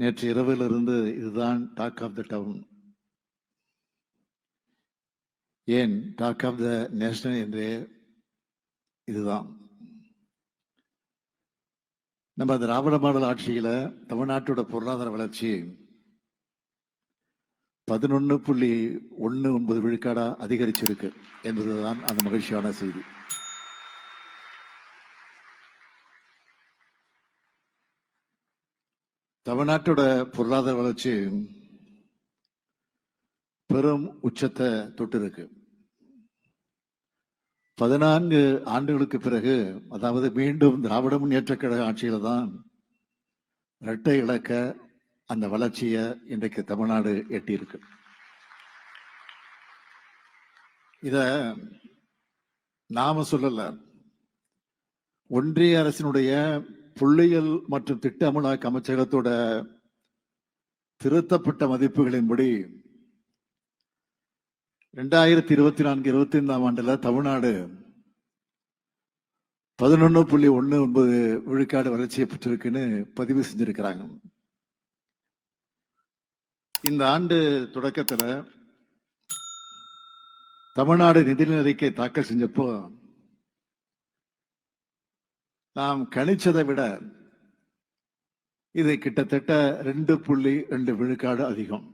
நேற்று இரவிலிருந்து இதுதான் talk of the down. ஏன் டாக் ஆஃப் த நேஷனல் என்றே இதுதான். நம்ம திராவிட மாடல் ஆட்சியில தமிழ்நாட்டோட பொருளாதார வளர்ச்சி 11.19 விழுக்காடா அதிகரிச்சிருக்கு என்பதுதான் அந்த மகிழ்ச்சியான செய்தி. தமிழ்நாட்டோட பொருளாதார வளர்ச்சி பெரும் உச்சத்தை தொட்டு இருக்கு. 14 ஆண்டுகளுக்கு பிறகு, அதாவது மீண்டும் திராவிட முன்னேற்ற கழக ஆட்சியில தான் இரட்டை இலக்க அந்த வளர்ச்சியை இன்றைக்கு தமிழ்நாடு எட்டியிருக்கு. இத நாம சொல்லல, ஒன்றிய அரசினுடைய புள்ளியியல் மற்றும் திட்ட அமலாக்க அமைச்சகத்தோட திருத்தப்பட்ட மதிப்புகளின்படி 2024-25 ஆண்டுல தமிழ்நாடு 11.19 விழுக்காடு வளர்ச்சியை பெற்றிருக்குன்னு பதிவு செஞ்சிருக்கிறாங்க. இந்த ஆண்டு தொடக்கத்துல தமிழ்நாடு நிதிநிலை அறிக்கை தாக்கல் செஞ்சப்போ நாம் கணிச்சதை விட இது கிட்டத்தட்ட 2.2 விழுக்காடு அதிகம்.